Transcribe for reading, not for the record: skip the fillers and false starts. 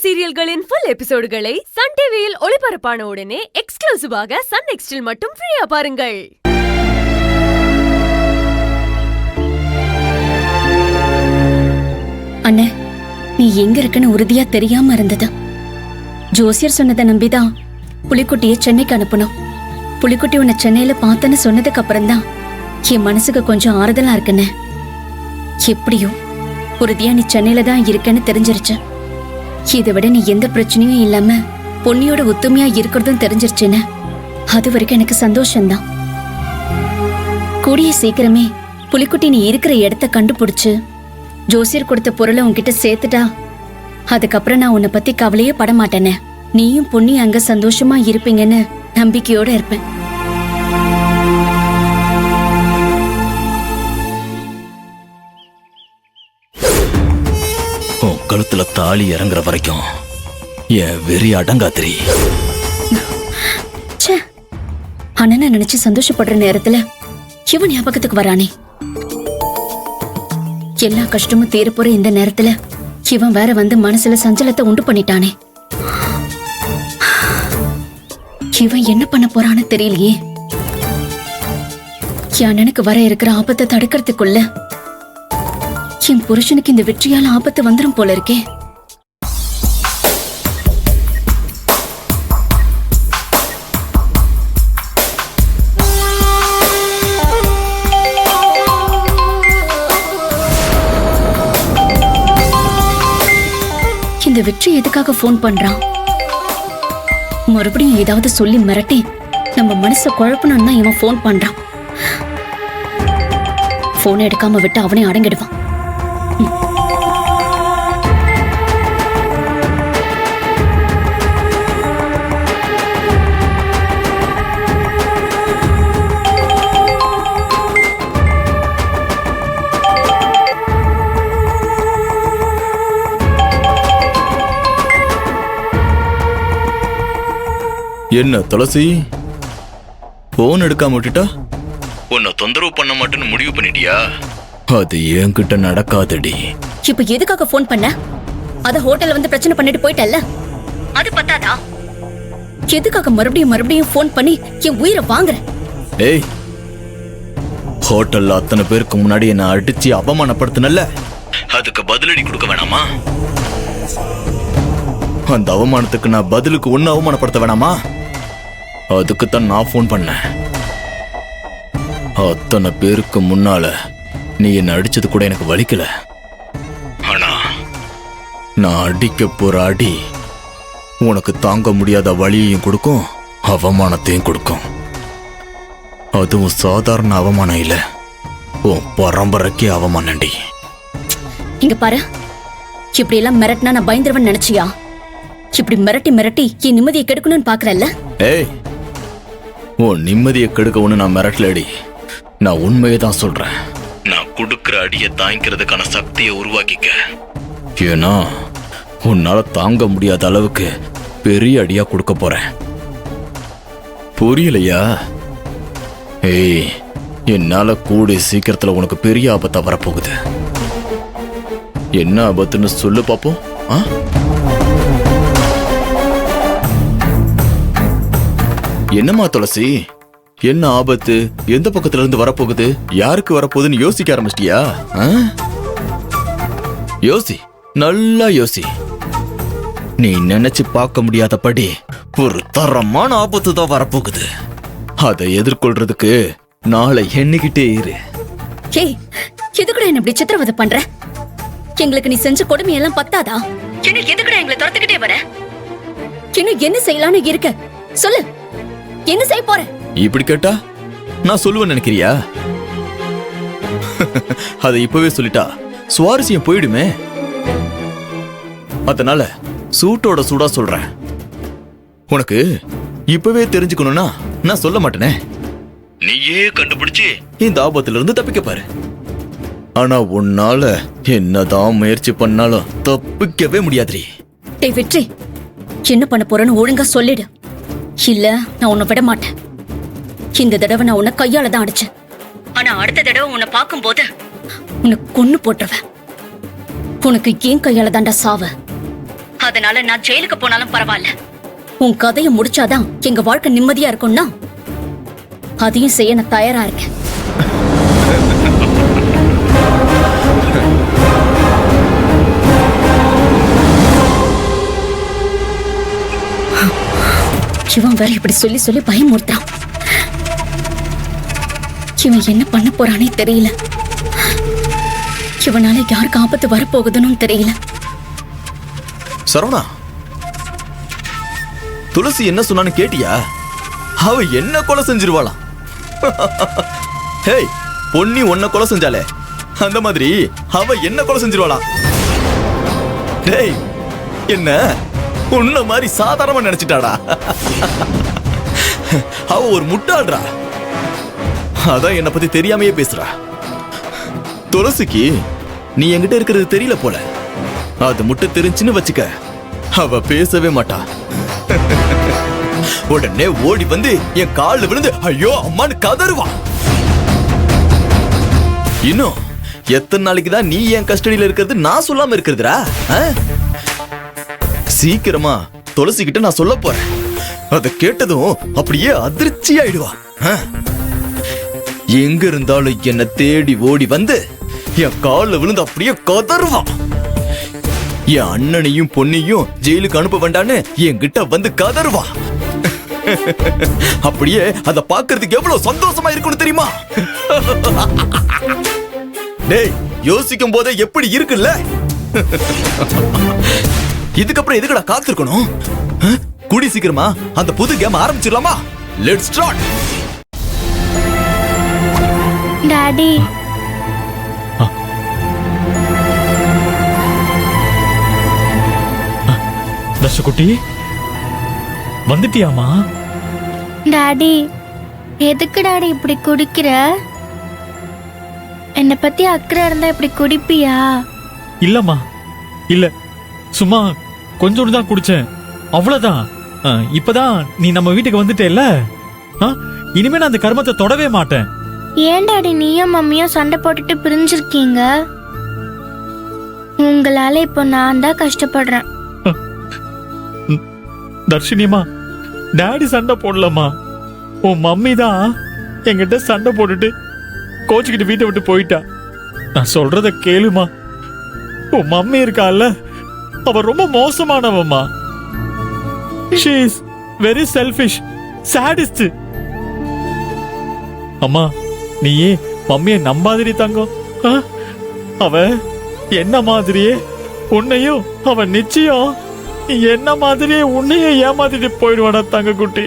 சீரியல்களின் full எபிசோடுகளை Sun டிவியில் ஒளிபரப்பான உடனே எக்ஸ்க்ளூசிவாக சன் நெக்ஸ்டில் மட்டும் ஃப்ரீயா பாருங்கள். அண்ணே, நீ எங்க இருக்குன்னு உறுதியா தெரியாம இருந்தது. ஜோசியர் சொன்னதை நம்பிதான் புலிக்குட்டியை சென்னைக்கு அனுப்பணும். புலிக்குட்டி உன்னை சென்னையில பார்த்தேன்னு சொன்னதுக்கு அப்புறம் தான் என் மனசுக்கு கொஞ்சம் ஆறுதலா இருக்குன்னு. எப்படியோ உறுதியா நீ சென்னையில தான் இருக்கேன்னு தெரிஞ்சிருச்சு. இதை விட நீ எந்த பிரச்சனையும் இல்லாம பொன்னியோட ஒத்துமையா இருக்கிறதும் தெரிஞ்சிருச்சுன்னு அது வரைக்கும் எனக்கு சந்தோஷம்தான். கூடிய சீக்கிரமே புலிக்குட்டி நீ இருக்கிற இடத்த கண்டுபிடிச்சு ஜோசியர் கொடுத்த பொருளை உன்கிட்ட சேர்த்துட்டா அதுக்கப்புறம் நான் உன்னை பத்தி கவலையே பட மாட்டேனே. நீயும் பொன்னி அங்க சந்தோஷமா இருப்பீங்கன்னு நம்பிக்கையோட இருப்பேன். கழுத்துல தாலி இறங்குற வரைக்கும் என் வெறி அடங்காத்திரி. அண்ணனை நினைச்சு சந்தோஷப்படுற நேரத்துல இவன் ஞாபகத்துக்கு வரானே. எல்லா கஷ்டமும் தீரப்போற இந்த நேரத்துல இவன் வேற வந்து மனசுல சஞ்சலத்தை உண்டு பண்ணிட்டானே. இவன் என்ன பண்ண போறான்னு தெரியலையே. என் அண்ணனுக்கு வர இருக்கிற ஆபத்தை தடுக்கிறதுக்குள்ள என் புருஷனுக்கு இந்த வெற்றியால ஆபத்து வந்துரும் போல இருக்கே. இந்த வெற்றி எதுக்காக போன் பண்றான்? மறுபடியும் ஏதாவது சொல்லி மிரட்டி நம்ம மனச குழப்பணும்னு தான் இவன் போன் பண்றான். போன் எடுக்காம விட்டு அவனே அடங்கிடுவான். என்ன துளசி, போன் எடுக்காம விட்டுட்டா? உன்னை தொந்தரவு பண்ண மாட்டேன்னு முடிவு பண்ணிட்டியா? அது என்கிட்ட நடக்காதடி. இப்ப எதுக்காக போன் பண்ண? அத ஹோட்டல்ல வந்து பிரச்சனை பண்ணிட்டு போயிட்டல்ல, அது பத்தாதா? எதுக்காக மறுபடியும் போன் பண்ணி என் உயிரை வாங்குற? ஏய், ஹோட்டல்ல அத்தனை பேருக்கு முன்னாடி என்ன அடிச்சு அவமானப்படுத்தினல்ல, அதுக்கு பதிலடி கொடுக்க வேணாமா? அந்த அவமானத்துக்கு நான் பதிலுக்கு ஒன்னு அவமானப்படுத்த வேணாமா? அதுக்குத்தான் நான் போன் பண்ணேன். அத்தனை பேருக்கு முன்னால நீ என்ன அடிச்சது கூட எனக்கு வலிக்கல. ஆனா நான் அடிக்க போற அடி உனக்கு தாங்க முடியாத வலியையும் கொடுக்கும், அவமானத்தையும் கொடுக்கும். அதுவும் சாதாரண அவமானம் இல்ல, உன் பரம்பரைக்கே அவமானண்டி. இங்க பாரு, இப்படி எல்லாம் மிரட்டினா நான் பயந்துருவன் நினைச்சியா? இப்படி மிரட்டி என் நிம்மதியை கெடுக்கணும்னு பாக்குறல்ல? ஏய், உன் நிம்மதியை கெடுக்க ஒண்ணு நான் மிரட்டலடி, நான் உண்மையை தான் சொல்றேன். நான் கொடுக்கிற அடியை தாங்கிக்கிறதுக்கான சக்தியை உருவாக்கிக்க. ஏன்னா உன்னால தாங்க முடியாத அளவுக்கு பெரிய அடியா கொடுக்க போறேன். புரியலையா? ஏய், என்னால கூடிய சீக்கிரத்துல உனக்கு பெரிய ஆபத்தா வரப்போகுது. என்ன ஆபத்துன்னு சொல்லு பாப்போம். என்னம்மா துளசி, என்ன ஆபத்து? எந்த பக்கத்துல இருந்து வரப்போகுது? யாருக்கு வரப்போகுதுன்னு யோசிக்க ஆரம்பிச்சிட்டியா? யோசி, நல்லா யோசி. நீ நினைச்சு பார்க்க முடியாதபடி ஒரு தரமான ஆபத்து தான் வரப்போகுது. அதை எதிர்கொள்றதுக்கு நாளை எண்ணிக்கிட்டே இரு. ஏய், எதுக்குடா என்ன இப்படி சித்திரவதை பண்ற? எங்களுக்கு நீ செஞ்ச கொடுமையெல்லாம் பத்தாதா? என்ன எதுக்குடா எங்களை துரத்துக்கிட்டே வர? இன்னும் என்ன செய்யலான்னு இருக்க சொல்லு. என்ன செய்ய போற? இப்படி கேட்டா நான் சொல்லுவேன் நினைக்கிறியா? அதை இப்பவே சொல்லிட்டா சுவாரஸ்யம் போயிடுமே. அதனால சூட்டோட சூடா சொல்றேன். உனக்கு இப்பவே தெரிஞ்சுக்கணும்னா நான் சொல்ல மாட்டேனே. நீயே கண்டுபிடிச்சு இந்த ஆபத்துல இருந்து தப்பிக்க பாரு. ஆனா உன்னால என்னதான் முயற்சி பண்ணாலும் தப்பிக்கவே முடியாதுரி. டேய் வெற்றி, என்ன பண்ண போறேன்னு ஒழுங்கா சொல்லிடு. இல்ல நான் உன்னை விட மாட்டேன். இந்த தடவை நான் உன்னை கையால தான் அடிச்சேன். ஆனா அடுத்த தடவை உன்னை பார்க்கும் போது உன்னை கொன்னு போட்டுருவேன். உனக்கு ஏன் கையால தாண்டா சாவ. அதனால நான் ஜெயிலுக்கு போனாலும் பரவாயில்ல. உன் கதையை முடிச்சாதான் எங்க வாழ்க்கை நிம்மதியா இருக்கும்னா அதையும் செய்ய நான் தயாரா இருக்கேன். இவன் வேற இப்படி சொல்லி சொல்லி பயமுறுத்தான். இவன் என்ன பண்ண போறானே தெரியல. இவனால யாருக்கு ஆபத்து வரப்போகுதுன்னு தெரியல. சரவணா, துளசி என்ன சொன்னான்னு கேட்டியா? அவ என்ன கொலை செஞ்சிருவாளாம். ஹேய், பொன்னி உன்னை கொலை செஞ்சாலே அந்த மாதிரி அவ என்ன கொலை செஞ்சிருவாளாம். டேய், என்ன உன்ன மாதிரி சாதாரணமா நினைச்சிட்டாடா. அவ ஒரு முட்டாள்றா. அதான் என்ன பத்தி தெரியாமையே பேசுறா. துளசிக்கு நீ என்கிட்ட இருக்கிறது தெரியல போல. அது முட்டை தெரிஞ்சுன்னு வச்சுக்க, அவ பேசவே மாட்டா. உடனே ஓடி வந்து என் காலில் விழுந்து ஐயோ அம்மான்னு கதறுவா. இன்னும் எத்தனை நாளைக்கு தான் நீ என் கஸ்டடியில இருக்கிறது நான் சொல்லாம இருக்கிறதுரா? சீக்கிரமா துளசி கிட்ட நான் சொல்ல போறேன். அதை கேட்டதும் அப்படியே அதிர்ச்சி ஆயிடுவா. எங்க இருந்தாலும் என்ன தேடி ஓடி வந்து என் காலில் விழுந்து அப்படியே கதறுவா. என் அண்ணனையும் பொன்னியும் ஜெயிலுக்கு அனுப்ப வேண்டான்னு என்கிட்ட வந்து கதறுவா. அப்படியே அத பாக்குறதுக்கு எவ்வளவு சந்தோஷமா இருக்குன்னு தெரியுமா? டேய், யோசிக்கும் போதே எப்படி இருக்குல்ல? இதுக்கப்புறம் எதுக்குடா காத்திருக்கணும்? கூடி சீக்கிரமா அந்த புது கேம் ஆரம்பிச்சிடலாமா? Let's start. டாடி, தர்ஷகுட்டி வந்துட்டியாமா? டாடி எதுக்கு டாடி இப்படி குடிக்கிற? என்னை பத்தி அக்கறை இருந்தா இப்படி குடிப்பியா? இல்லம்மா, இல்ல, சும்மா கொஞ்சோண்டு தான் குடிச்சேன், அவ்வளவுதான். இப்பதான் நீ நம்ம வீட்டுக்கு வந்துட்டேல்ல, இனிமே நான் அந்த கர்மத்தை தொடவே மாட்டேன். ஏன் டாடி நீயும் மம்மியும் சண்டை போட்டுட்டு பிரிஞ்சிருக்கீங்க? உங்களால இப்போ நான் தான் கஷ்டப்படுறேன். தர்ஷினியம்மா, டாடி சண்டை போடலம்மா, உன் மம்மி தான் என்கிட்ட சண்டை போட்டுட்டு கோச்சுக்கிட்டு வீட்டை விட்டு போயிட்டா. நான் சொல்றத கேளுமா. உன் மம்மி இருக்கால, அவ ரொம்ப மோசமானவம்மா. She is very selfish, sadist. அம்மா, நீயே மம்மியை நம்பாதிரி தங்கம். அவ என்ன மாதிரியே உன்னையும் அவ நிச்சயம் என்ன மாதிரியே உன்னையே ஏமாத்திட்டு போயிடுவாடா தங்க குட்டி.